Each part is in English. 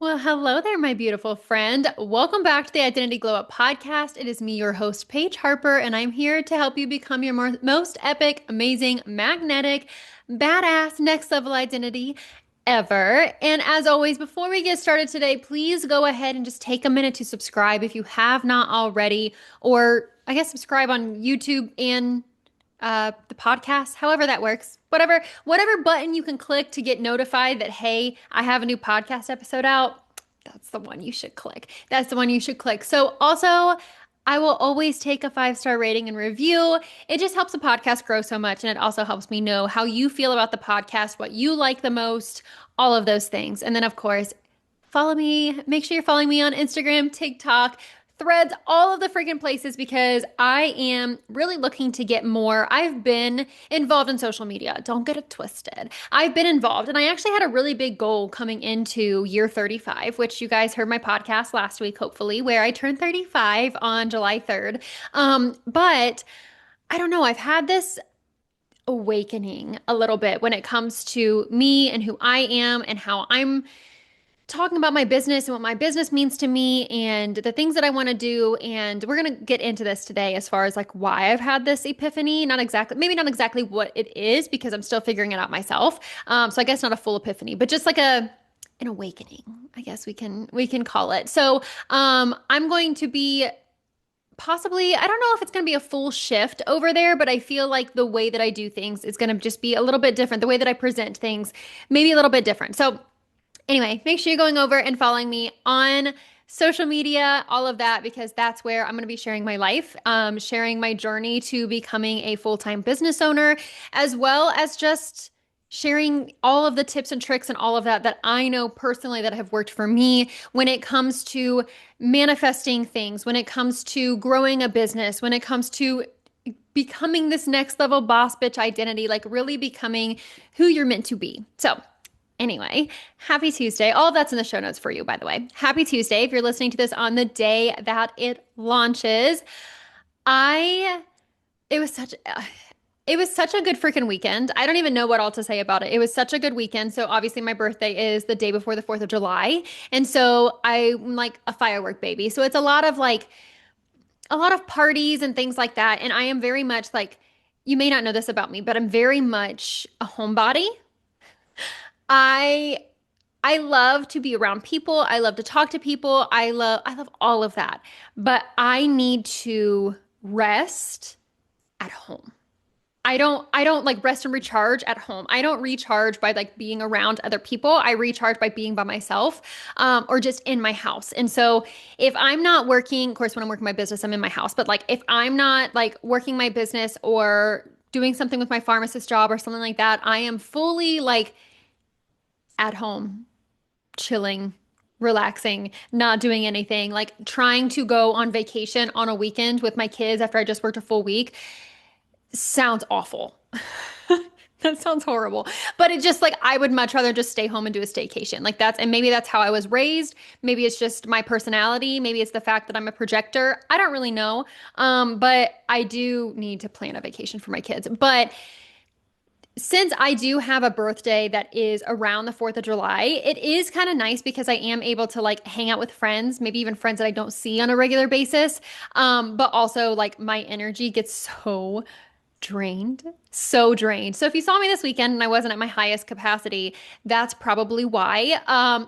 Well, hello there, my beautiful friend. Welcome back to the Identity Glow Up podcast. It is me, your host, Paige Harper, and I'm here to help you become your most epic, amazing, magnetic, badass, next level identity ever. And as always, before we get started today, please go ahead and just take a minute to subscribe if you have not already, or I guess subscribe on YouTube and the podcast, however that works. Whatever button you can click to get notified that, hey, I have a new podcast episode out. That's the one you should click. That's the one you should click. So also, I will always take a 5-star rating and review. It just helps the podcast grow so much. And it also helps me know how you feel about the podcast, what you like the most, all of those things. And then, of course, follow me. Make sure you're following me on Instagram, TikTok, Threads, all of the freaking places because I am really looking to get more. I've been involved in social media. Don't get it twisted. I've been involved, and I actually had a really big goal coming into year 35, which you guys heard my podcast last week, hopefully, where I turned 35 on July 3rd. But I don't know. I've had this awakening a little bit when it comes to me and who I am and how I'm talking about my business and what my business means to me and the things that I want to do. And we're going to get into this today as far as like why I've had this epiphany. Not exactly, maybe not exactly what it is because I'm still figuring it out myself. So I guess not a full epiphany, but just like an awakening, I guess we can call it. So I'm going to be possibly, I don't know if it's going to be a full shift over there, but I feel like the way that I do things is going to just be a little bit different. The way that I present things, maybe a little bit different. So anyway, make sure you're going over and following me on social media, all of that, because that's where I'm going to be sharing my life, sharing my journey to becoming a full-time business owner, as well as just sharing all of the tips and tricks and all of that that I know personally that have worked for me when it comes to manifesting things, when it comes to growing a business, when it comes to becoming this next level boss bitch identity, like really becoming who you're meant to be. So, anyway, happy Tuesday. All of that's in the show notes for you, by the way. Happy Tuesday. If you're listening to this on the day that it launches, I, it was such, it was such a good freaking weekend. I don't even know what all to say about it. It was such a good weekend. So obviously my birthday is the day before the 4th of July. And so I'm like a firework baby. So it's a lot of parties and things like that. And I am very much like, you may not know this about me, but I'm very much a homebody. I I love to be around people. I love to talk to people. I love all of that. But I need to rest at home. I don't like rest and recharge at home. I don't recharge by like being around other people. I recharge by being by myself, or just in my house. And so if I'm not working, of course, when I'm working my business, I'm in my house. But like if I'm not like working my business or doing something with my pharmacist job or something like that, I am fully like at home, chilling, relaxing, not doing anything, like trying to go on vacation on a weekend with my kids after I just worked a full week sounds awful. That sounds horrible. But it just like I would much rather just stay home and do a staycation. Like that's and maybe that's how I was raised. Maybe it's just my personality. Maybe it's the fact that I'm a projector. I don't really know. But I do need to plan a vacation for my kids. But since I do have a birthday that is around the 4th of July, it is kind of nice because I am able to like hang out with friends, maybe even friends that I don't see on a regular basis. But also like my energy gets so drained, so drained. So if you saw me this weekend and I wasn't at my highest capacity, that's probably why.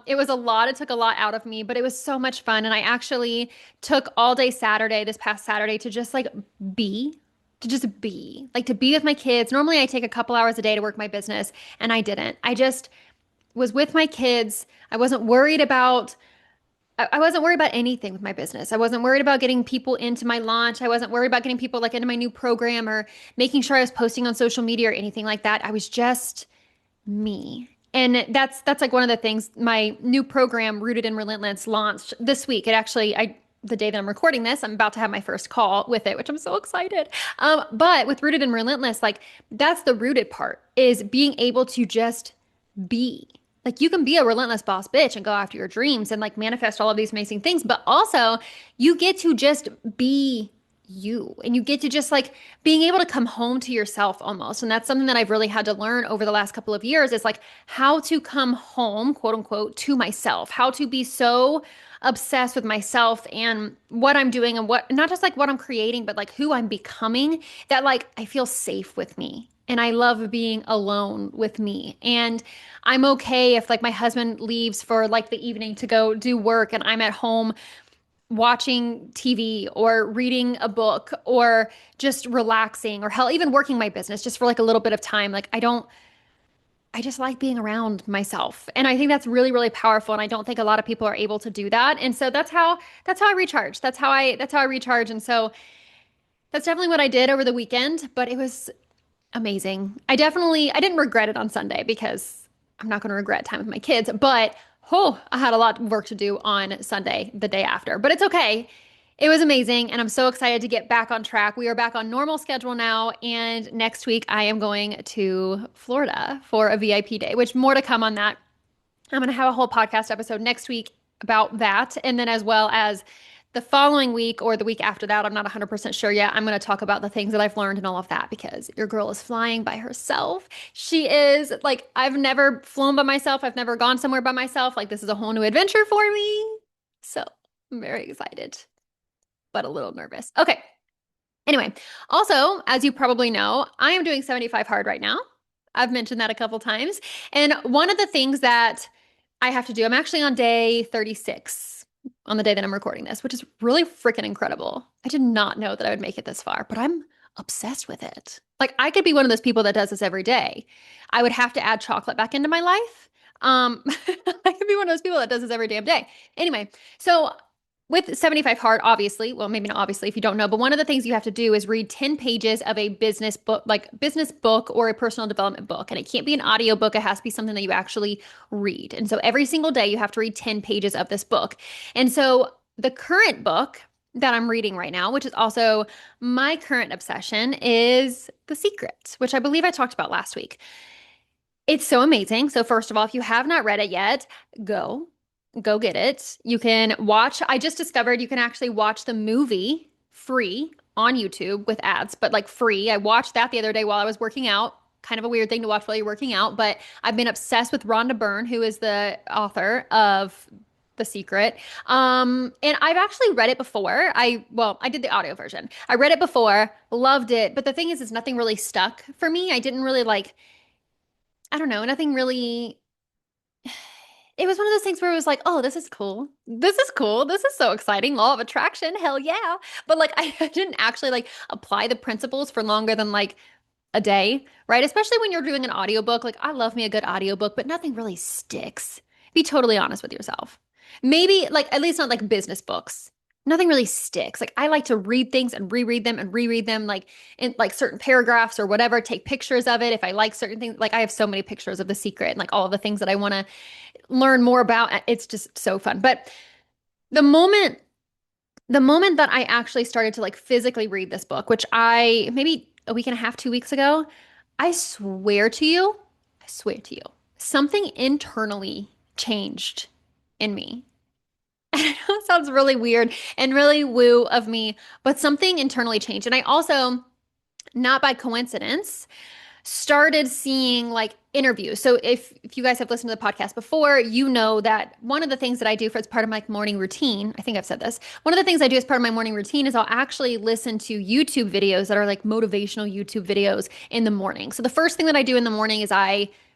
It was a lot. It took a lot out of me, but it was so much fun. And I actually took all day Saturday, this past Saturday, to just like be to just be, like to be with my kids. Normally I take a couple hours a day to work my business, and I didn't. I just was with my kids. I wasn't worried about anything with my business. I wasn't worried about getting people into my launch. I wasn't worried about getting people like into my new program or making sure I was posting on social media or anything like that. I was just me. And that's like one of the things my new program Rooted in Relentless launched this week. It actually I the day that I'm recording this, I'm about to have my first call with it, which I'm so excited. But with Rooted and Relentless, like that's the rooted part is being able to just be. Like you can be a relentless boss bitch and go after your dreams and like manifest all of these amazing things, but also you get to just be you and you get to just like being able to come home to yourself almost. And that's something that I've really had to learn over the last couple of years is like how to come home, quote unquote, to myself, how to be so obsessed with myself and what I'm doing and what, not just like what I'm creating, but like who I'm becoming, that like I feel safe with me. And I love being alone with me. And I'm okay if like my husband leaves for like the evening to go do work and I'm at home watching TV or reading a book or just relaxing or hell, even working my business just for like a little bit of time. Like I just like being around myself. And I think that's really, really powerful. And I don't think a lot of people are able to do that. And so that's how I recharge. That's how I recharge. And so that's definitely what I did over the weekend, but it was amazing. I didn't regret it on Sunday because I'm not going to regret time with my kids, but oh, I had a lot of work to do on Sunday, the day after, but it's okay. It was amazing, and I'm so excited to get back on track. We are back on normal schedule now, and next week I am going to Florida for a VIP day, which more to come on that. I'm going to have a whole podcast episode next week about that. And then, as well as the following week or the week after that, I'm not 100% sure yet. I'm going to talk about the things that I've learned and all of that because your girl is flying by herself. She is like, I've never flown by myself, I've never gone somewhere by myself. Like, this is a whole new adventure for me. So, I'm very excited, but a little nervous. Okay. Anyway, also, as you probably know, I am doing 75 hard right now. I've mentioned that a couple times. And one of the things that I have to do, I'm actually on day 36 on the day that I'm recording this, which is really freaking incredible. I did not know that I would make it this far, but I'm obsessed with it. Like I could be one of those people that does this every day. I would have to add chocolate back into my life. I could be one of those people that does this every damn day. Anyway, so with 75 hard, obviously, well, maybe not obviously if you don't know, but one of the things you have to do is read 10 pages of a business book, like business book or a personal development book. And it can't be an audio book. It has to be something that you actually read. And so every single day you have to read 10 pages of this book. And so the current book that I'm reading right now, which is also my current obsession, is The Secret, which I believe I talked about last week. It's so amazing. So first of all, if you have not read it yet, go go get it. You can watch, I just discovered you can actually watch the movie free on YouTube with ads, but like free. I watched that the other day while I was working out. Kind of a weird thing to watch while you're working out, but I've been obsessed with Rhonda Byrne, who is the author of The Secret. And I've actually read it before. I did the audio version. I read it before, loved it, but the thing is nothing really stuck for me. I didn't really like, I don't know, nothing really, it was one of those things where it was like, oh, this is cool. This is cool. This is so exciting. Law of attraction. Hell yeah. But like I didn't actually like apply the principles for longer than like a day, right? Especially when you're doing an audiobook. Like I love me a good audiobook, but nothing really sticks. Be totally honest with yourself. Maybe like at least not like business books. Nothing really sticks. Like I like to read things and reread them and reread them like in like certain paragraphs or whatever, take pictures of it if I like certain things. Like I have so many pictures of The Secret and like all of the things that I want to learn more about. It's just so fun. But the moment the moment that I actually started to like physically read this book, which I maybe a week and a half, 2 weeks ago, I swear to you, something internally changed in me. I know it sounds really weird and really woo of me, but something internally changed. And I also, not by coincidence, started seeing like interviews. So if you guys have listened to the podcast before, you know that one of the things that I do for as part of my morning routine, I think I've said this. One of the things I do as part of my morning routine is I'll actually listen to YouTube videos that are like motivational YouTube videos in the morning. So the first thing that I do in the morning is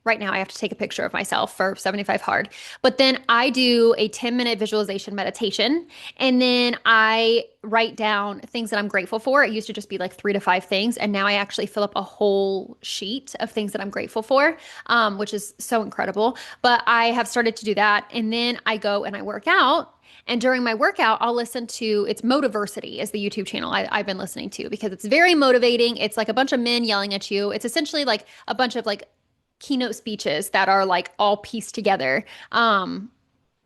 right now I have to take a picture of myself for 75 hard. But then I do a 10-minute visualization meditation and then I write down things that I'm grateful for. It used to just be like 3 to 5 things. And now I actually fill up a whole sheet of things that I'm grateful for, which is so incredible. But I have started to do that. And then I go and I work out. And during my workout, I'll listen to it's Motiversity is the YouTube channel I've been listening to because it's very motivating. It's like a bunch of men yelling at you. It's essentially like a bunch of like keynote speeches that are like all pieced together.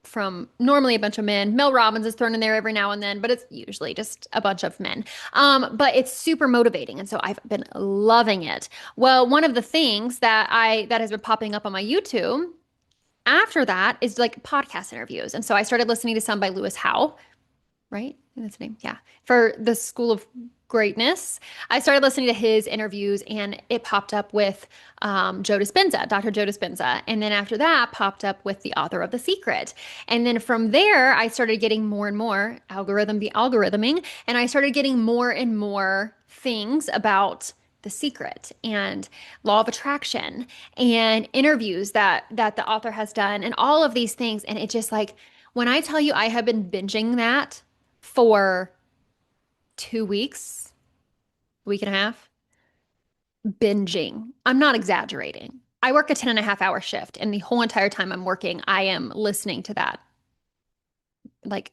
From normally a bunch of men. Mel Robbins is thrown in there every now and then, but it's usually just a bunch of men. But it's super motivating. And so I've been loving it. Well, one of the things that has been popping up on my YouTube after that is like podcast interviews. And so I started listening to some by Lewis Howe, right? That's the name. Yeah. For the School of Greatness. I started listening to his interviews and it popped up with Joe Dispenza, Dr. Joe Dispenza. And then after that, popped up with the author of The Secret. And then from there, I started getting more and more the algorithming, and I started getting more and more things about The Secret and law of attraction and interviews that the author has done and all of these things. And it just like, when I tell you I have been binging that for 2 weeks, a week and a half, binging. I'm not exaggerating. I work a 10 and a half hour shift, and the whole entire time I'm working, I am listening to that like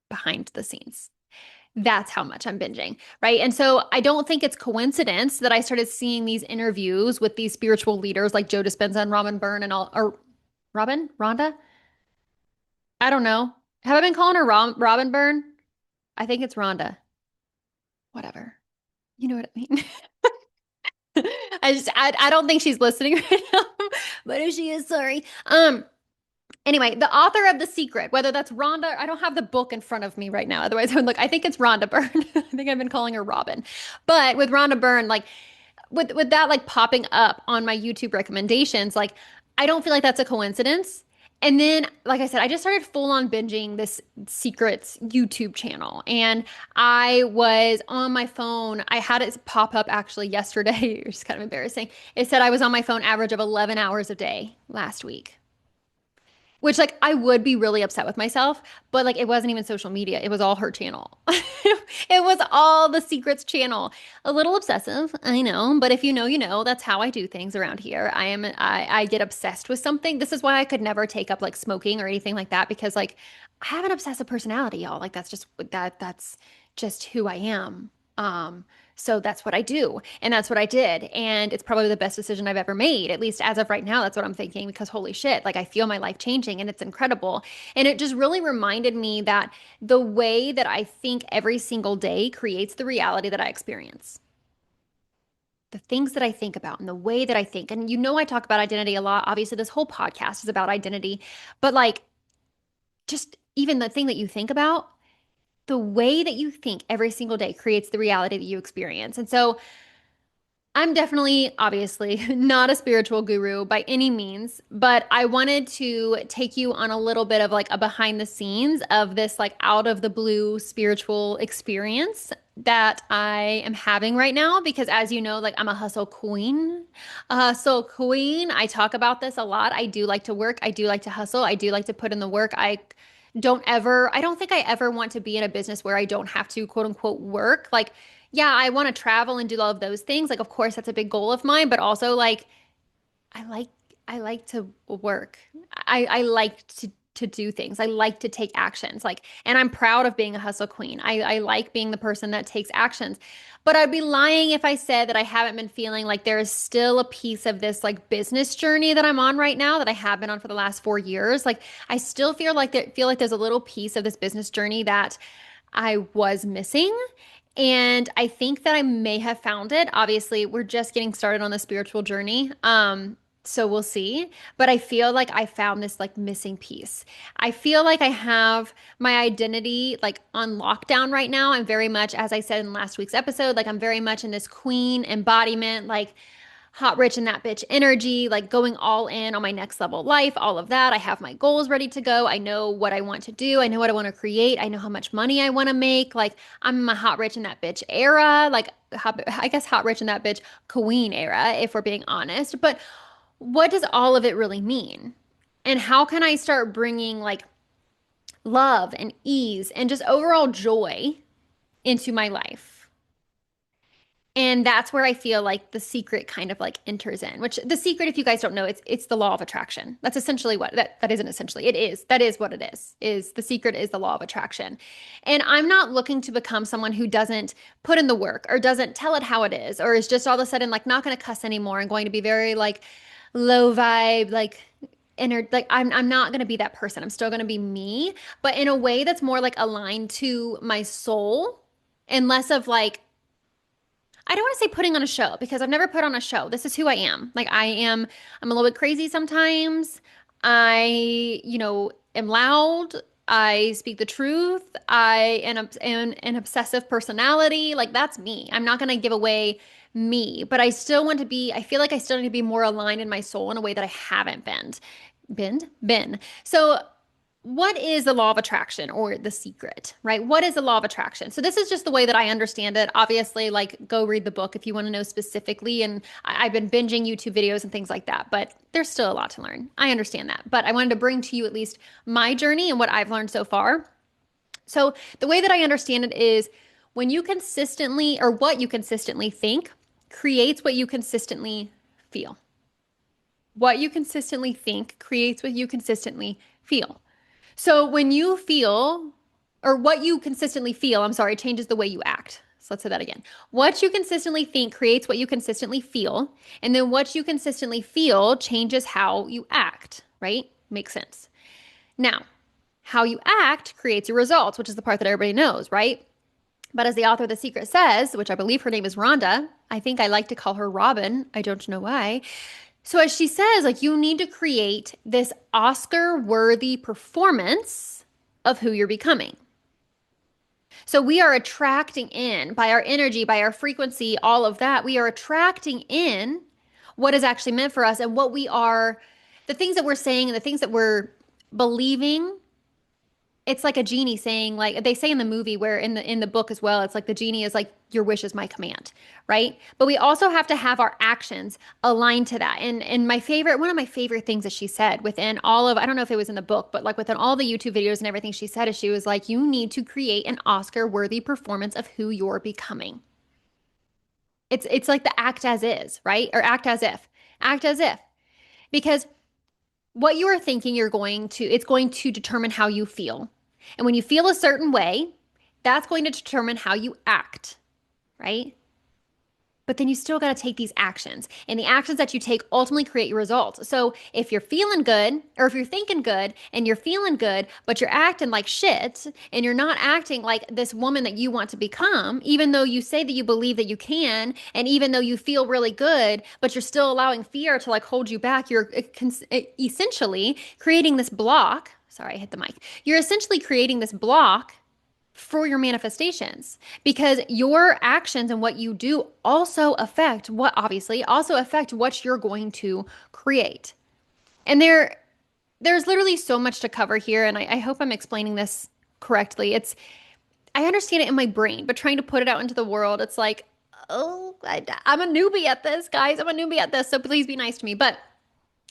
behind the scenes. That's how much I'm binging, right? And so I don't think it's coincidence that I started seeing these interviews with these spiritual leaders like Joe Dispenza and Robin Byrne and all, or Rhonda? I don't know. Have I been calling her Robin Byrne? I think it's Rhonda. Whatever. You know what I mean? I don't think she's listening right now, but if she is, sorry. Anyway, the author of The Secret, whether that's Rhonda, I don't have the book in front of me right now. Otherwise, I would look. I think it's Rhonda Byrne. I think I've been calling her Robin. But with Rhonda Byrne, like with that like popping up on my YouTube recommendations, like I don't feel like that's a coincidence. And then, like I said, I just started full on binging this Secrets YouTube channel. And I was on my phone. I had it pop up actually yesterday, which is kind of embarrassing. It said I was on my phone average of 11 hours a day last week. Which like I would be really upset with myself, but like it wasn't even social media. It was all her channel. It was all the Secrets channel. A little obsessive, I know, but if you know, you know, that's how I do things around here. I get obsessed with something. This is why I could never take up like smoking or anything like that because like I have an obsessive personality, y'all. Like that's just who I am. So that's what I do, and that's what I did, and it's probably the best decision I've ever made, at least as of right now. That's what I'm thinking because holy shit, like I feel my life changing and it's incredible. And it just really reminded me that the way that I think every single day creates the reality that I experience. The things that I think about and the way that I think. And you know, I talk about identity a lot. Obviously, this whole podcast is about identity, but like just even the thing that you think about, the way that you think every single day creates the reality that you experience. And so I'm definitely, obviously, not a spiritual guru by any means, but I wanted to take you on a little bit of like a behind the scenes of this like out of the blue spiritual experience that I am having right now because as you know, like I'm a hustle queen. A hustle queen. I talk about this a lot. I do like to work. I do like to hustle. I do like to put in the work. I don't think I ever want to be in a business where I don't have to quote unquote work. Like yeah, I want to travel and do all of those things. Like, of course, that's a big goal of mine, but also like I like I like to work. I like to do things. I like to take actions. Like, and I'm proud of being a hustle queen. I like being the person that takes actions. But I'd be lying if I said that I haven't been feeling like there is still a piece of this like business journey that I'm on right now that I have been on for the last 4 years. Like, I still feel like there's a little piece of this business journey that I was missing. And I think that I may have found it. Obviously, we're just getting started on the spiritual journey. So we'll see. But I feel like I found this like missing piece. I feel like I have my identity like on lockdown right now. I'm very much, as I said in last week's episode, like I'm very much in this queen embodiment, like hot rich in that bitch energy, like going all in on my next level life, all of that. I have my goals ready to go. I know what I want to do. I know what I want to create. I know how much money I want to make. Like I'm in my hot rich in that bitch era, like I guess hot rich in that bitch queen era, if we're being honest. But what does all of it really mean? And how can I start bringing like love and ease and just overall joy into my life? And that's where I feel like the secret kind of like enters in, which the secret, if you guys don't know, it's the law of attraction. That's essentially what that isn't essentially. It is. That is what it is the secret is the law of attraction. And I'm not looking to become someone who doesn't put in the work or doesn't tell it how it is, or is just all of a sudden like not going to cuss anymore and going to be very like low vibe, like inner like I'm not going to be that person. I'm still going to be me, but in a way that's more like aligned to my soul and less of like I don't want to say putting on a show because I've never put on a show. This is who I am. I'm a little bit crazy sometimes. I am loud. I speak the truth. I am an obsessive personality. Like that's me. I'm not going to give away me, but I still want to be, I feel like I still need to be more aligned in my soul in a way that I haven't been. Been. So what is the law of attraction or the secret, right? What is the law of attraction? So this is just the way that I understand it. Obviously, like go read the book if you want to know specifically. And I've been binging YouTube videos and things like that, but there's still a lot to learn. I understand that. But I wanted to bring to you at least my journey and what I've learned so far. So the way that I understand it is when you consistently or what you consistently think creates what you consistently feel. What you consistently think creates what you consistently feel. So when you feel, or what you consistently feel, I'm sorry, changes the way you act. So let's say that again. What you consistently think creates what you consistently feel. And then what you consistently feel changes how you act, right? Makes sense. Now, how you act creates your results, which is the part that everybody knows, right? But as the author of The Secret says, which I believe her name is Rhonda, I think I like to call her Robin. I don't know why. So as she says, like you need to create this Oscar-worthy performance of who you're becoming. So we are attracting in by our energy, by our frequency, all of that. We are attracting in what is actually meant for us and what we are, the things that we're saying and the things that we're believing. It's like a genie saying, like they say in the movie, where in the book as well, it's like the genie is like, your wish is my command, right? But we also have to have our actions aligned to that. And my favorite, one of my favorite things that she said within all of, I don't know if it was in the book, but like within all the YouTube videos and everything she said, is she was like, you need to create an Oscar-worthy performance of who you're becoming. It's like the act as is, right? Or act as if. Act as if. Because what you are thinking, it's going to determine how you feel. And when you feel a certain way, that's going to determine how you act, right? But then you still got to take these actions. And the actions that you take ultimately create your results. So if you're feeling good, or if you're thinking good and you're feeling good, but you're acting like shit and you're not acting like this woman that you want to become, even though you say that you believe that you can, and even though you feel really good, but you're still allowing fear to like hold you back, you're essentially creating this block. Sorry, I hit the mic. You're essentially creating this block for your manifestations because your actions and what you do also affect what you're going to create. And there's literally so much to cover here, and I hope I'm explaining this correctly. I understand it in my brain, but trying to put it out into the world, it's like, oh, I'm a newbie at this, guys. I'm a newbie at this, so please be nice to me. But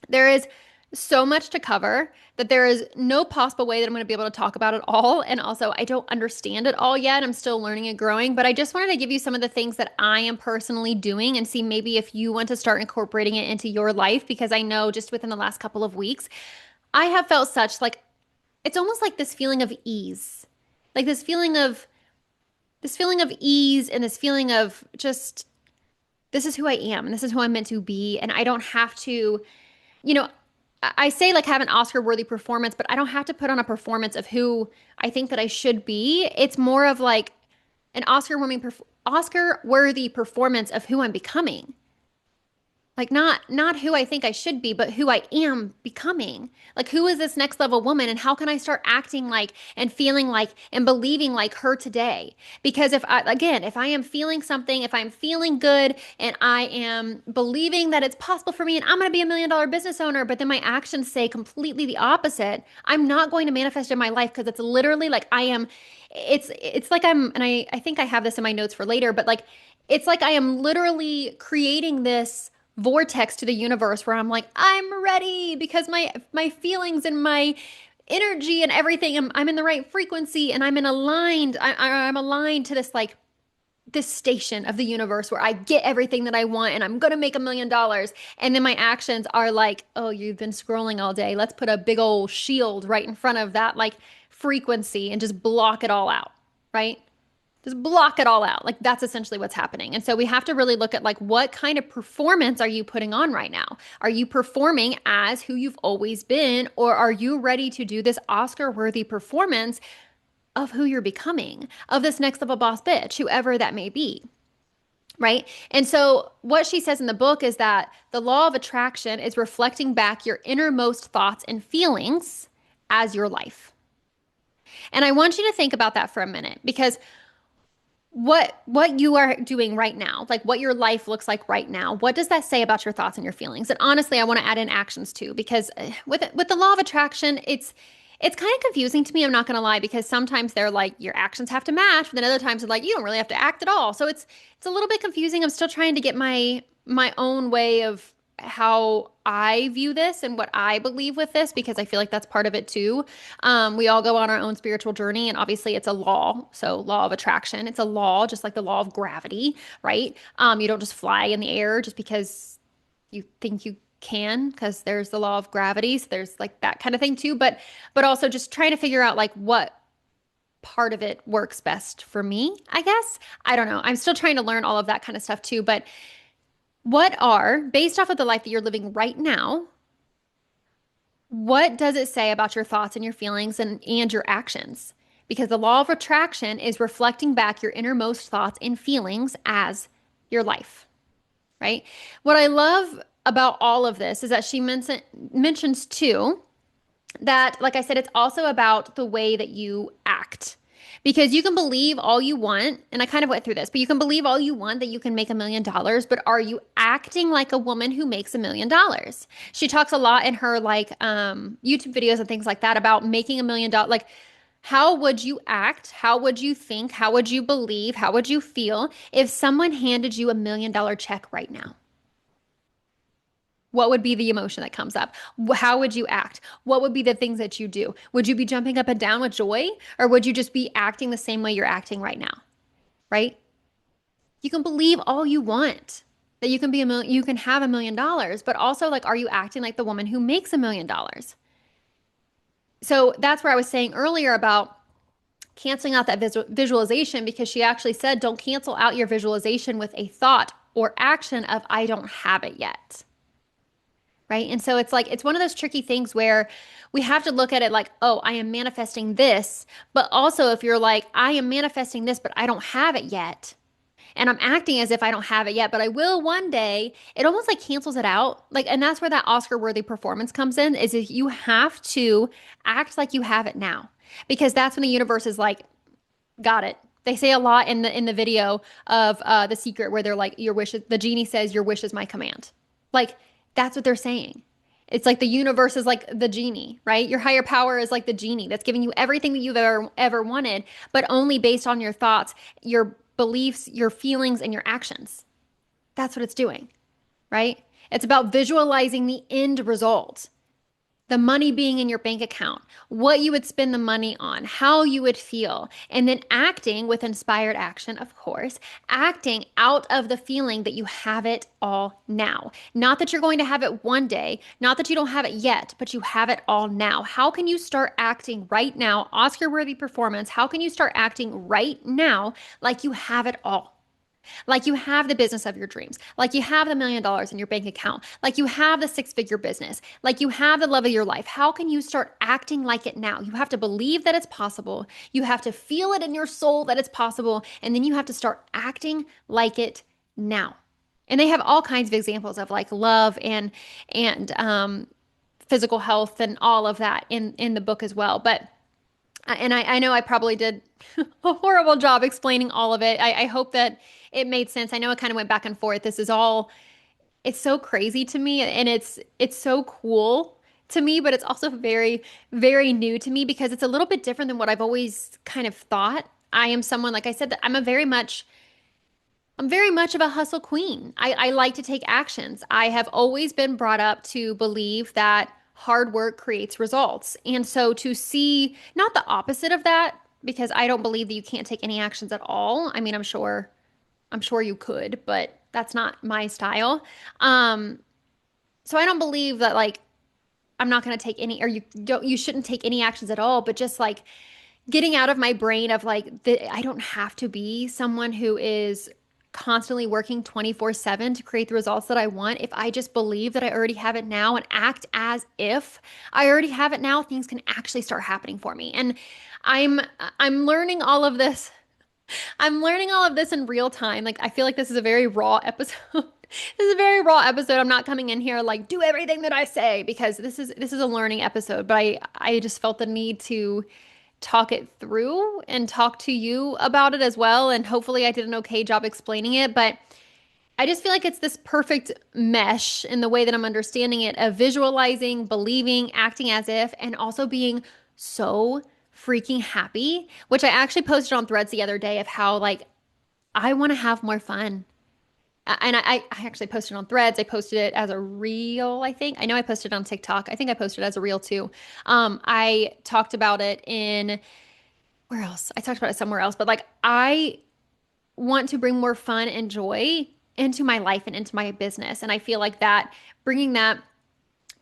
there is so much to cover that there is no possible way that I'm going to be able to talk about it all. And also, I don't understand it all yet. I'm still learning and growing, but I just wanted to give you some of the things that I am personally doing and see maybe if you want to start incorporating it into your life, because I know just within the last couple of weeks, I have felt such like it's almost like this feeling of ease, like this feeling of ease and this feeling of just this is who I am and this is who I'm meant to be. And I don't have to, you know, I say like have an Oscar worthy performance, but I don't have to put on a performance of who I think that I should be. It's more of like an Oscar worthy performance of who I'm becoming. Like not who I think I should be, but who I am becoming. Like who is this next level woman and how can I start acting like and feeling like and believing like her today? Because if I am feeling something, if I'm feeling good and I am believing that it's possible for me and I'm going to be $1 million business owner, but then my actions say completely the opposite, I'm not going to manifest in my life because it's literally like it's like and I think I have this in my notes for later, but like it's like I am literally creating this vortex to the universe where I'm like, I'm ready because my feelings and my energy and everything, I'm in the right frequency and I'm aligned to this like this station of the universe where I get everything that I want and I'm gonna make $1 million. And then my actions are like, oh, you've been scrolling all day. Let's put a big old shield right in front of that like frequency and just block it all out, right? Just block it all out. Like that's essentially what's happening. And so we have to really look at like what kind of performance are you putting on right now? Are you performing as who you've always been, or are you ready to do this Oscar-worthy performance of who you're becoming, of this next level boss bitch, whoever that may be? Right. And so what she says in the book is that the law of attraction is reflecting back your innermost thoughts and feelings as your life. And I want you to think about that for a minute because what you are doing right now, like what your life looks like right now, what does that say about your thoughts and your feelings? And honestly, I want to add in actions too, because with the law of attraction, it's kind of confusing to me. I'm not going to lie, because sometimes they're like your actions have to match, but then other times it's like you don't really have to act at all. So it's a little bit confusing. I'm still trying to get my own way of how I view this and what I believe with this, because I feel like that's part of it too. We all go on our own spiritual journey, and obviously it's a law. So, law of attraction, it's a law, just like the law of gravity, right? You don't just fly in the air just because you think you can, because there's the law of gravity. So there's like that kind of thing too. But also just trying to figure out like what part of it works best for me, I guess. I don't know. I'm still trying to learn all of that kind of stuff too. But what are, based off of the life that you're living right now, what does it say about your thoughts and your feelings and your actions? Because the law of attraction is reflecting back your innermost thoughts and feelings as your life, right? What I love about all of this is that she mentions too that, like I said, it's also about the way that you act. Because you can believe all you want, and I kind of went through this, but you can believe all you want that you can make $1 million, but are you acting like a woman who makes $1 million? She talks a lot in her like YouTube videos and things like that about making $1 million. Like, how would you act? How would you think? How would you believe? How would you feel if someone handed you $1 million check right now? What would be the emotion that comes up? How would you act? What would be the things that you do? Would you be jumping up and down with joy, or would you just be acting the same way you're acting right now? Right? You can believe all you want that you can you can have $1 million, but also like, are you acting like the woman who makes $1 million? So that's where I was saying earlier about canceling out that visualization, because she actually said, don't cancel out your visualization with a thought or action of, I don't have it yet. Right. And so it's like, it's one of those tricky things where we have to look at it like, oh, I am manifesting this. But also, if you're like, I am manifesting this, but I don't have it yet, and I'm acting as if I don't have it yet, but I will one day, it almost like cancels it out. Like, and that's where that Oscar worthy performance comes in, is if you have to act like you have it now, because that's when the universe is like, got it. They say a lot in the video of The Secret, where they're like, your wish is, the genie says, your wish is my command. Like, that's what they're saying. It's like the universe is like the genie, right? Your higher power is like the genie that's giving you everything that you've ever wanted, but only based on your thoughts, your beliefs, your feelings, and your actions. That's what it's doing, right? It's about visualizing the end result, the money being in your bank account, what you would spend the money on, how you would feel, and then acting with inspired action, of course, acting out of the feeling that you have it all now. Not that you're going to have it one day, not that you don't have it yet, but you have it all now. How can you start acting right now? Oscar worthy performance. How can you start acting right now like you have it all? Like you have the business of your dreams, like you have the $1 million in your bank account, like you have the six-figure business, like you have the love of your life. How can you start acting like it now? You have to believe that it's possible. You have to feel it in your soul that it's possible. And then you have to start acting like it now. And they have all kinds of examples of like love and physical health and all of that in the book as well. But and I know I probably did a horrible job explaining all of it. I hope that it made sense. I know it kind of went back and forth. This is all, it's so crazy to me, and it's so cool to me, but it's also very, very new to me, because it's a little bit different than what I've always kind of thought. I am someone, like I said, that I'm very much of a hustle queen. I like to take actions. I have always been brought up to believe that hard work creates results. And so to see not the opposite of that, because I don't believe that you can't take any actions at all. I mean, I'm sure you could, but that's not my style. Um, so I don't believe that like I'm not going to take any, or you shouldn't take any actions at all, but just like getting out of my brain of like I don't have to be someone who is constantly working 24/7 to create the results that I want. If I just believe that I already have it now and act as if I already have it now, things can actually start happening for me. And I'm I'm learning all of this. I'm learning all of this in real time. Like, I feel like this is a very raw episode. This is a very raw episode. I'm not coming in here like do everything that I say, because this is a learning episode, but I just felt the need talk it through and talk to you about it as well. And hopefully I did an okay job explaining it. But I just feel like it's this perfect mesh in the way that I'm understanding it of visualizing, believing, acting as if, and also being so freaking happy, which I actually posted on Threads the other day of how like I want to have more fun. And I actually posted on Threads. I posted it as a reel, I think. I know I posted it on TikTok. I think I posted it as a reel too. I talked about it in where else? I talked about it somewhere else, but like I want to bring more fun and joy into my life and into my business. And I feel like that bringing that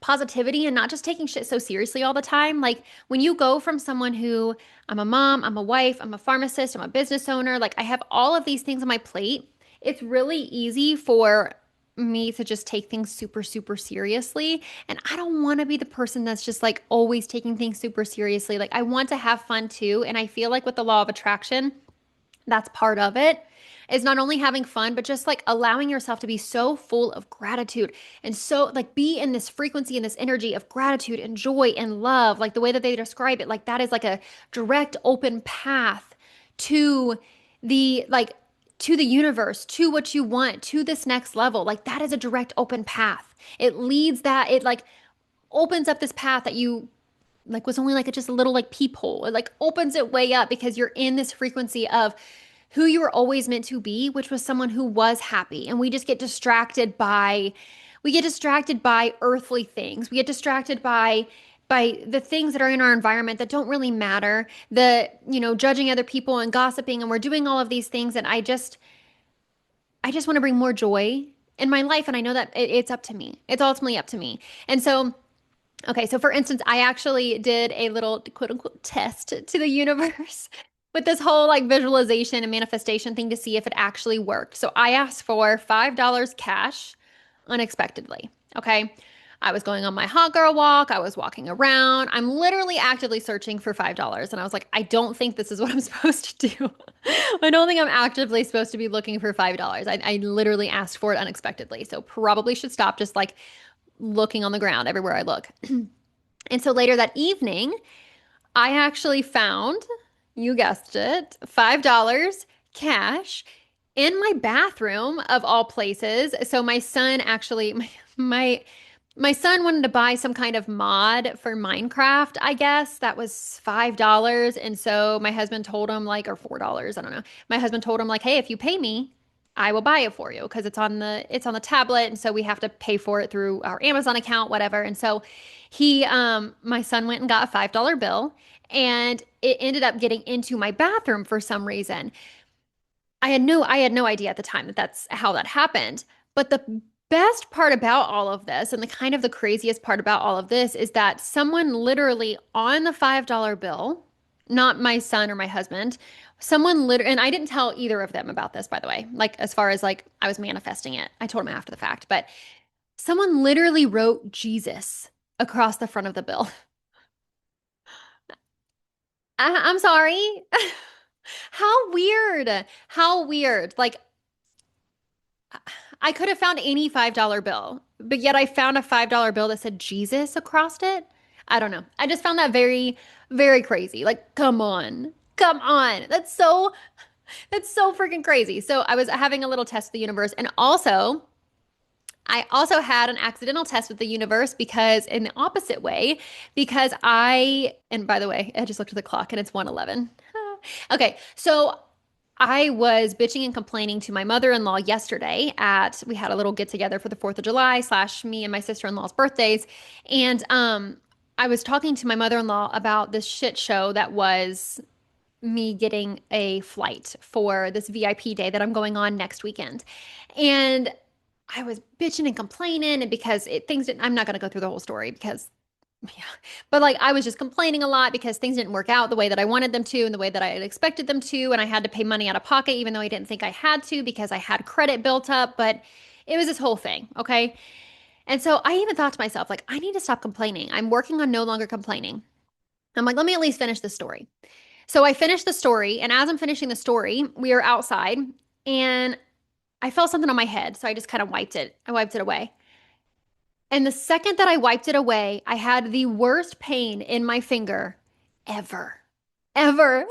positivity and not just taking shit so seriously all the time. Like when you go from someone who I'm a mom, I'm a wife, I'm a pharmacist, I'm a business owner, like I have all of these things on my plate, it's really easy for me to just take things super, super seriously. And I don't want to be the person that's just like always taking things super seriously. Like I want to have fun too. And I feel like with the law of attraction, that's part of it is not only having fun but just like allowing yourself to be so full of gratitude and so like be in this frequency and this energy of gratitude and joy and love, like the way that they describe it, like that is like a direct open path to the like to the universe, to what you want, to this next level. Like that is a direct open path. It leads that it like opens up this path that you like was only like a, just a little like peephole. It like opens it way up because you're in this frequency of who you were always meant to be, which was someone who was happy. And we just get distracted by earthly things. We get distracted by the things that are in our environment that don't really matter. The, judging other people and gossiping and we're doing all of these things and I just want to bring more joy in my life and I know that it's up to me. It's ultimately up to me. And so okay, so for instance, I actually did a little quote unquote test to the universe with this whole like visualization and manifestation thing to see if it actually worked. So I asked for $5 cash unexpectedly. Okay. I was going on my hot girl walk. I was walking around. I'm literally actively searching for $5. And I was like, I don't think this is what I'm supposed to do. I don't think I'm actively supposed to be looking for $5. I literally asked for it unexpectedly. So probably should stop just like looking on the ground everywhere I look. And so later that evening, I actually found, you guessed it, $5 cash in my bathroom of all places. So my son actually, my my son wanted to buy some kind of mod for Minecraft, I guess. That was $5. And so my husband told him like, or $4, I don't know. My husband told him like, hey, if you pay me, I will buy it for you because it's on the tablet. And so we have to pay for it through our Amazon account, whatever. And so my son went and got a $5 bill and it ended up getting into my bathroom for some reason. I had no idea at the time that that's how that happened. But the best part about all of this and the kind of the craziest part about all of this is that someone literally on the $5 bill, not my son or my husband, someone literally, and I didn't tell either of them about this, by the way, like as far as like I was manifesting it. I told them after the fact, but someone literally wrote Jesus across the front of the bill. I'm sorry. How weird. How weird. Like I could have found any $5 bill, but yet I found a $5 bill that said Jesus across it. I don't know. I just found that very, very crazy. Like, come on. Come on. That's so freaking crazy. So I was having a little test of the universe. And also, I also had an accidental test with the universe because in the opposite way, because and by the way, I just looked at the clock and it's 1:11. Okay, so I was bitching and complaining to my mother-in-law yesterday we had a little get together for the 4th of July / me and my sister-in-law's birthdays. And I was talking to my mother-in-law about this shit show that was me getting a flight for this VIP day that I'm going on next weekend. And I was bitching and complaining and because things didn't, I'm not going to go through the whole story because yeah. But like I was just complaining a lot because things didn't work out the way that I wanted them to and the way that I had expected them to. And I had to pay money out of pocket, even though I didn't think I had to because I had credit built up. But it was this whole thing. Okay. And so I even thought to myself, like, I need to stop complaining. I'm working on no longer complaining. I'm like, let me at least finish the story. So I finished the story. And as I'm finishing the story, we are outside and I felt something on my head. So I just kind of wiped it. I wiped it away. And the second that I wiped it away, I had the worst pain in my finger ever. ever.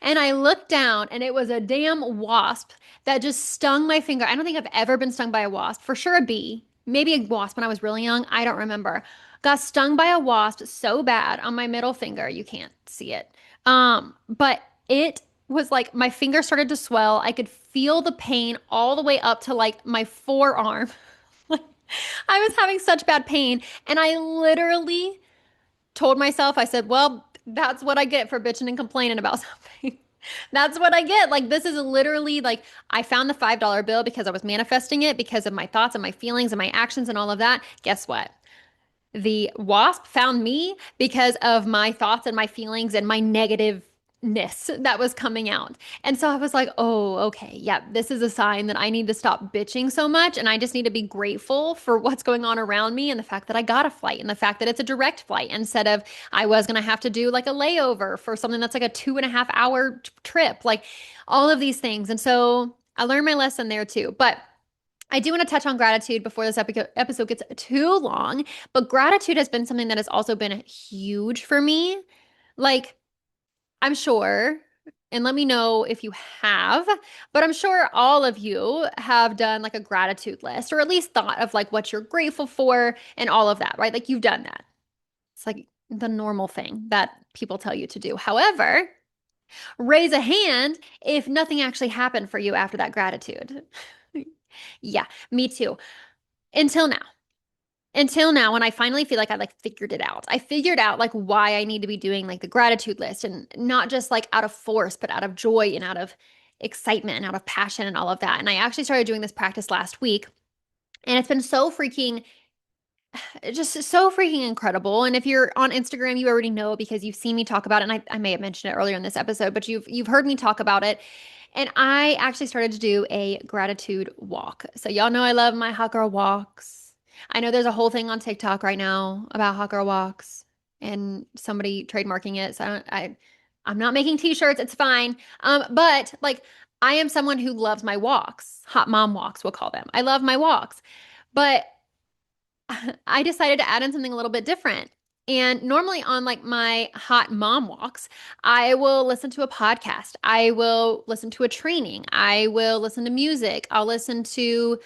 And I looked down and it was a damn wasp that just stung my finger. I don't think I've ever been stung by a wasp. For sure a bee. Maybe a wasp when I was really young. I don't remember. Got stung by a wasp so bad on my middle finger. You can't see it. But it was like my finger started to swell. I could feel the pain all the way up to like my forearm. I was having such bad pain. And I literally told myself, I said, well, that's what I get for bitching and complaining about something. That's what I get. Like, this is literally like, I found the $5 bill because I was manifesting it because of my thoughts and my feelings and my actions and all of that. Guess what? The wasp found me because of my thoughts and my feelings and my negativeness that was coming out. And so I was like, oh, okay, yeah, this is a sign that I need to stop bitching so much. And I just need to be grateful for what's going on around me and the fact that I got a flight and the fact that it's a direct flight instead of I was going to have to do like a layover for something that's like a 2.5 hour trip, like all of these things. And so I learned my lesson there too. But I do want to touch on gratitude before this episode gets too long, but gratitude has been something that has also been huge for me. Like, I'm sure, and let me know if you have, but I'm sure all of you have done like a gratitude list or at least thought of like what you're grateful for and all of that, right? Like, you've done that. It's like the normal thing that people tell you to do. However, raise a hand if nothing actually happened for you after that gratitude. Yeah, me too. Until now. Until now, when I finally feel like I like figured it out. I figured out like why I need to be doing like the gratitude list and not just like out of force, but out of joy and out of excitement and out of passion and all of that. And I actually started doing this practice last week. And it's been so freaking, just so freaking incredible. And if you're on Instagram, you already know because you've seen me talk about it. And I may have mentioned it earlier in this episode, but you've heard me talk about it. And I actually started to do a gratitude walk. So y'all know I love my hot girl walks. I know there's a whole thing on TikTok right now about hot girl walks and somebody trademarking it. So I'm not making t-shirts. It's fine. But like I am someone who loves my walks. Hot mom walks, we'll call them. I love my walks. But I decided to add in something a little bit different. And normally on like my hot mom walks, I will listen to a podcast. I will listen to a training. I will listen to music. I'll listen to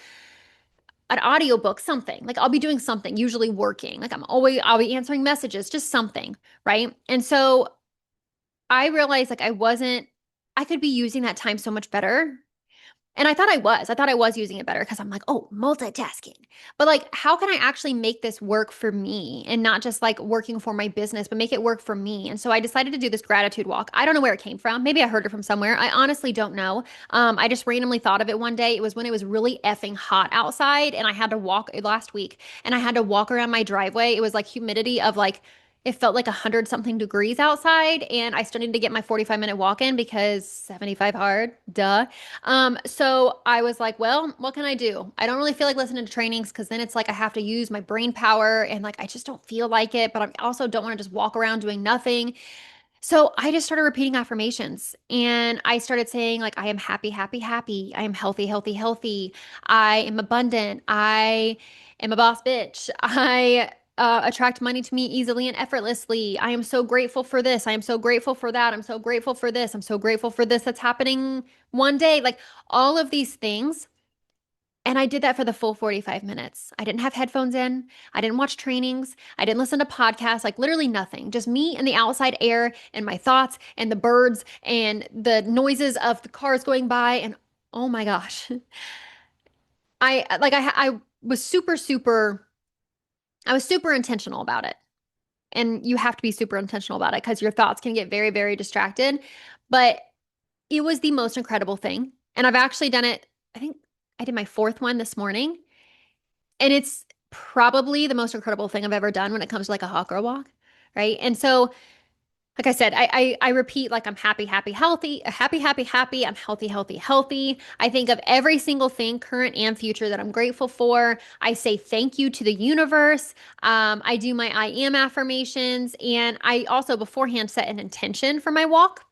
an audiobook, something. Like I'll be doing something, usually working. Like I'll be answering messages, just something, right? And so I realized like I could be using that time so much better and I thought I was. I thought I was using it better because I'm like, oh, multitasking. But like, how can I actually make this work for me and not just like working for my business, but make it work for me? And so I decided to do this gratitude walk. I don't know where it came from. Maybe I heard it from somewhere. I honestly don't know. I just randomly thought of it one day. It was when it was really effing hot outside and I had to walk last week and I had to walk around my driveway. It was like humidity of like, it felt like 100 something degrees outside and I still needed to get my 45-minute walk in because 75 hard, duh. So I was like, well, what can I do? I don't really feel like listening to trainings because then it's like I have to use my brain power and like I just don't feel like it, but I also don't want to just walk around doing nothing. So I just started repeating affirmations and I started saying, like, I am happy, happy, happy. I am healthy, healthy, healthy. I am abundant. I am a boss bitch. I attract money to me easily and effortlessly. I am so grateful for this. I am so grateful for that. I'm so grateful for this. I'm so grateful for this that's happening one day. Like all of these things. And I did that for the full 45 minutes. I didn't have headphones in. I didn't watch trainings. I didn't listen to podcasts, like literally nothing. Just me and the outside air and my thoughts and the birds and the noises of the cars going by. And oh my gosh, I was I was super intentional about it. And you have to be super intentional about it because your thoughts can get very, very distracted. But it was the most incredible thing. And I've actually done it. I think I did my fourth one this morning. And it's probably the most incredible thing I've ever done when it comes to like a hot girl walk, right? And so, like I said, I repeat like I'm happy, happy, healthy, happy, happy, happy. I'm healthy, healthy, healthy. I think of every single thing, current and future, that I'm grateful for. I say thank you to the universe. I do my I am affirmations, and I also beforehand set an intention for my walk.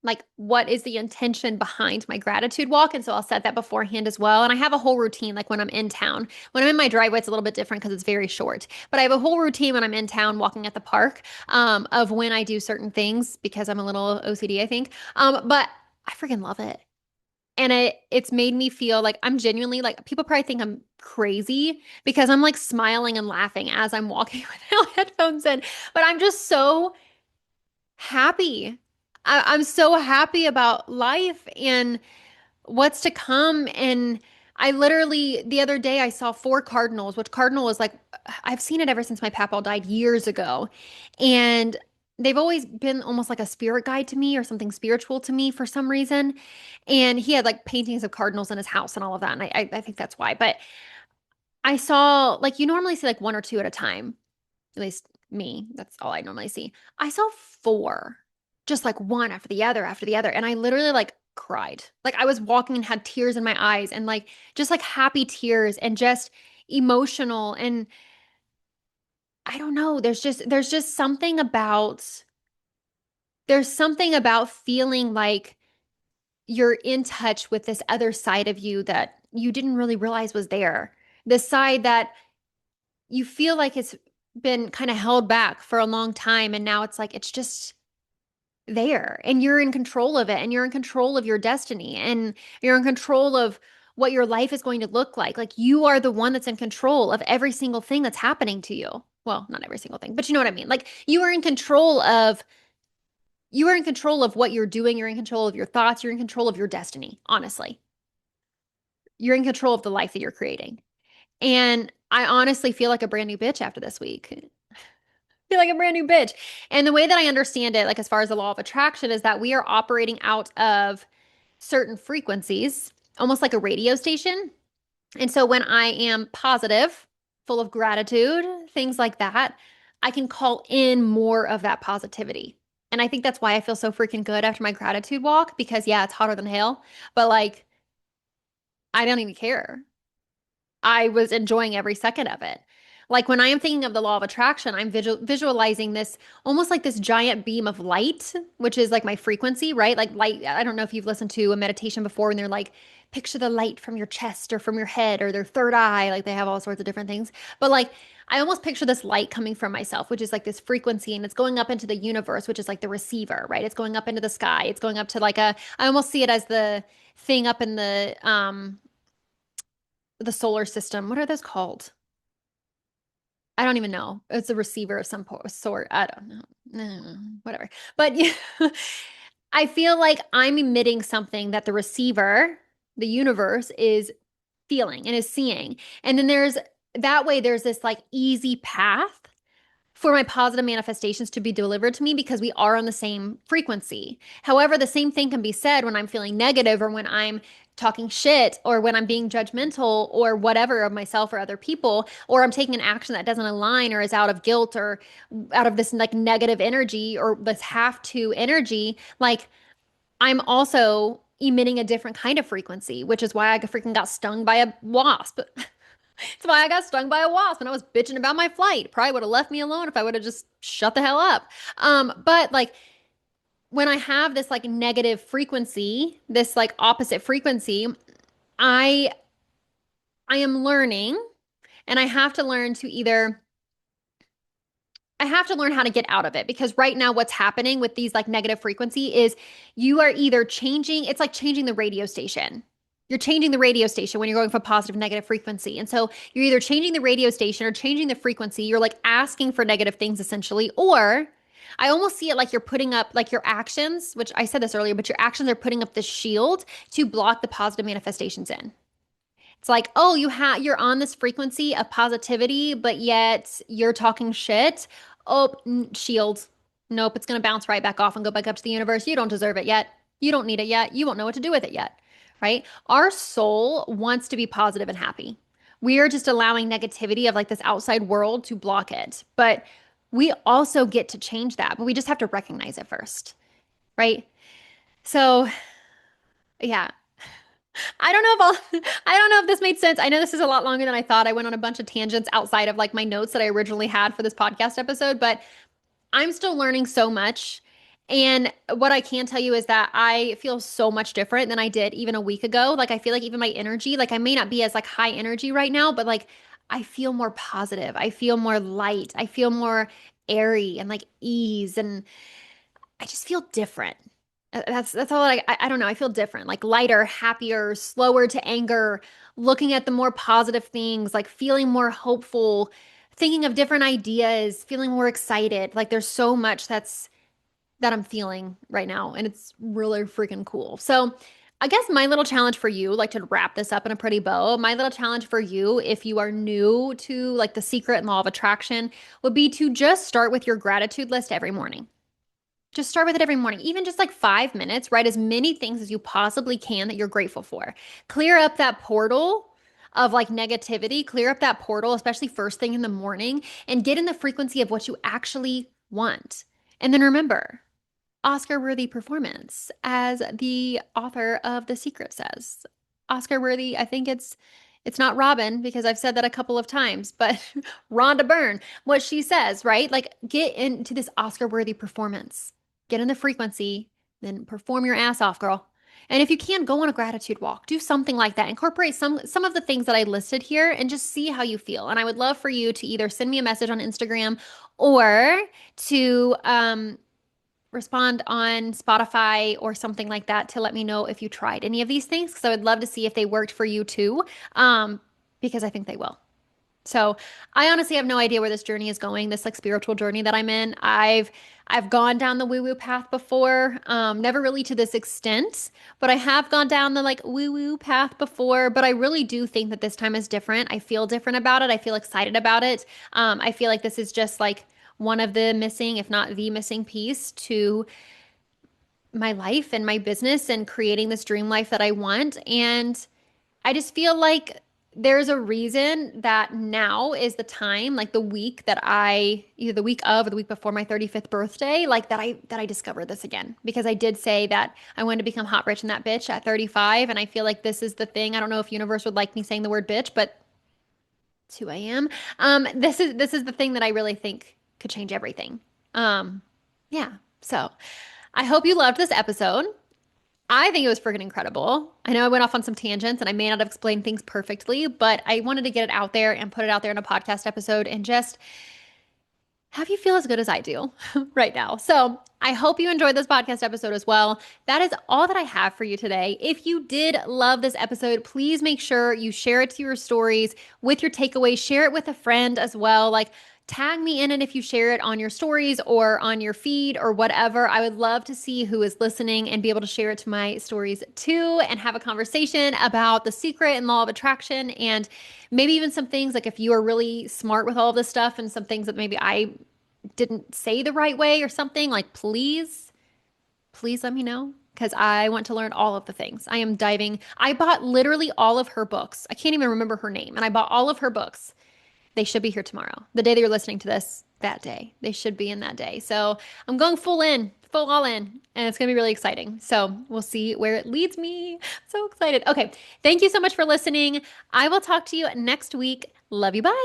like what is the intention behind my gratitude walk. And so I'll set that beforehand as well. And I have a whole routine like when I'm in town. When I'm in my driveway, it's a little bit different because it's very short. But I have a whole routine when I'm in town walking at the park of when I do certain things because I'm a little OCD, I think. But I freaking love it. And it's made me feel like I'm genuinely like people probably think I'm crazy because I'm like smiling and laughing as I'm walking without headphones in. But I'm just so happy. I'm so happy about life and what's to come. And I literally, the other day, I saw four cardinals, which cardinal is like, I've seen it ever since my papa died years ago. And they've always been almost like a spirit guide to me or something spiritual to me for some reason. And he had like paintings of cardinals in his house and all of that. And I think that's why. But I saw, like, you normally see like one or two at a time, at least me. That's all I normally see. I saw four, just like one after the other after the other. And I literally like cried. Like I was walking and had tears in my eyes and like just like happy tears and just emotional. And I don't know, there's just something about feeling like you're in touch with this other side of you that you didn't really realize was there. The side that you feel like it's been kind of held back for a long time. And now it's like, it's just there and you're in control of it and you're in control of your destiny and you're in control of what your life is going to look like. Like you are the one that's in control of every single thing that's happening to you. Well, not every single thing, but you know what I mean? Like you are in control of what you're doing. You're in control of your thoughts. You're in control of your destiny. Honestly, you're in control of the life that you're creating. And I honestly feel like a brand new bitch after this week. Feel like a brand new bitch. And the way that I understand it, like as far as the law of attraction, is that we are operating out of certain frequencies, almost like a radio station. And so when I am positive, full of gratitude, things like that, I can call in more of that positivity. And I think that's why I feel so freaking good after my gratitude walk because, yeah, it's hotter than hell, but like, I don't even care. I was enjoying every second of it. Like when I am thinking of the law of attraction, I'm visualizing this almost like this giant beam of light, which is like my frequency, right? Like light. I don't know if you've listened to a meditation before and they're like, picture the light from your chest or from your head or their third eye. Like they have all sorts of different things. But like I almost picture this light coming from myself, which is like this frequency and it's going up into the universe, which is like the receiver, right? It's going up into the sky. It's going up to like I almost see it as the thing up in the solar system. What are those called? I don't even know. It's a receiver of some sort. I don't know. Whatever. But yeah, I feel like I'm emitting something that the receiver, the universe, is feeling and is seeing. And then there's this like easy path for my positive manifestations to be delivered to me because we are on the same frequency. However, the same thing can be said when I'm feeling negative or when I'm talking shit or when I'm being judgmental or whatever of myself or other people, or I'm taking an action that doesn't align or is out of guilt or out of this like negative energy or this have to energy. Like I'm also emitting a different kind of frequency, which is why I freaking got stung by a wasp. That's why I got stung by a wasp and I was bitching about my flight. Probably would have left me alone if I would have just shut the hell up. But like when I have this like negative frequency, this like opposite frequency, I I am learning and I have to learn how to get out of it because right now what's happening with these like negative frequency is you are either changing, it's like changing the radio station. You're changing the radio station when you're going from positive negative frequency. And so you're either changing the radio station or changing the frequency. You're like asking for negative things essentially, or I almost see it like you're putting up like your actions, which I said this earlier, but your actions are putting up the shield to block the positive manifestations in. It's like, oh, you're on this frequency of positivity, but yet you're talking shit. Oh, shield. Nope, it's gonna bounce right back off and go back up to the universe. You don't deserve it yet. You don't need it yet. You won't know what to do with it yet. Right? Our soul wants to be positive and happy. We are just allowing negativity of like this outside world to block it. But we also get to change that, but we just have to recognize it first. Right? So, yeah, I don't know if I don't know if this made sense. I know this is a lot longer than I thought. I went on a bunch of tangents outside of like my notes that I originally had for this podcast episode, but I'm still learning so much. And what I can tell you is that I feel so much different than I did even a week ago. Like I feel like even my energy, like I may not be as like high energy right now, but like I feel more positive. I feel more light. I feel more airy and like ease and I just feel different. That's all I don't know. I feel different, like lighter, happier, slower to anger, looking at the more positive things, like feeling more hopeful, thinking of different ideas, feeling more excited. Like there's so much that I'm feeling right now, and it's really freaking cool. So, I guess my little challenge for you, like to wrap this up in a pretty bow, my little challenge for you, if you are new to like the secret and law of attraction, would be to just start with your gratitude list every morning. Just start with it every morning, even just like 5 minutes. Write as many things as you possibly can that you're grateful for. Clear up that portal of like negativity, clear up that portal, especially first thing in the morning, and get in the frequency of what you actually want. And then remember, Oscar-worthy performance, as the author of The Secret says. Oscar-worthy, I think it's not Robin because I've said that a couple of times, but Rhonda Byrne, what she says, right? Like get into this Oscar-worthy performance. Get in the frequency, then perform your ass off, girl. And if you can, go on a gratitude walk. Do something like that. Incorporate some of the things that I listed here and just see how you feel. And I would love for you to either send me a message on Instagram or to respond on Spotify or something like that to let me know if you tried any of these things because I would love to see if they worked for you too, um, because I think they will. So I honestly have no idea where this journey is going, this like spiritual journey that I'm in. I've gone down the woo-woo path before, never really to this extent, but I have gone down the like woo-woo path before. But I really do think that this time is different. I feel different about it. I feel excited about it. I feel like this is just like one of the missing, if not the missing piece to my life and my business and creating this dream life that I want. And I just feel like there's a reason that now is the time, like the week that I, either the week of or the week before my 35th birthday, like that I discovered this again. Because I did say that I wanted to become hot, rich, and that bitch at 35. And I feel like this is the thing. I don't know if universe would like me saying the word bitch, but it's who I am. This is the thing that I really think could change everything. Um, yeah. So I hope you loved this episode. I think it was freaking incredible. I know I went off on some tangents and I may not have explained things perfectly, but I wanted to get it out there and put it out there in a podcast episode and just have you feel as good as I do right now. So I hope you enjoyed this podcast episode as well. That is all that I have for you today. If you did love this episode, please make sure you share it to your stories with your takeaways. Share it with a friend as well. Like, tag me in it if you share it on your stories or on your feed or whatever. I would love to see who is listening and be able to share it to my stories too and have a conversation about the secret and law of attraction and maybe even some things like if you are really smart with all of this stuff and some things that maybe I didn't say the right way or something, like please let me know because I want to learn all of the things. I am diving. I bought literally all of her books. I can't even remember her name, and I bought all of her books. They should be here tomorrow. The day that you're listening to this, that day. They should be in that day. So I'm going full in, full all in, and it's going to be really exciting. So we'll see where it leads me. So excited. Okay. Thank you so much for listening. I will talk to you next week. Love you. Bye.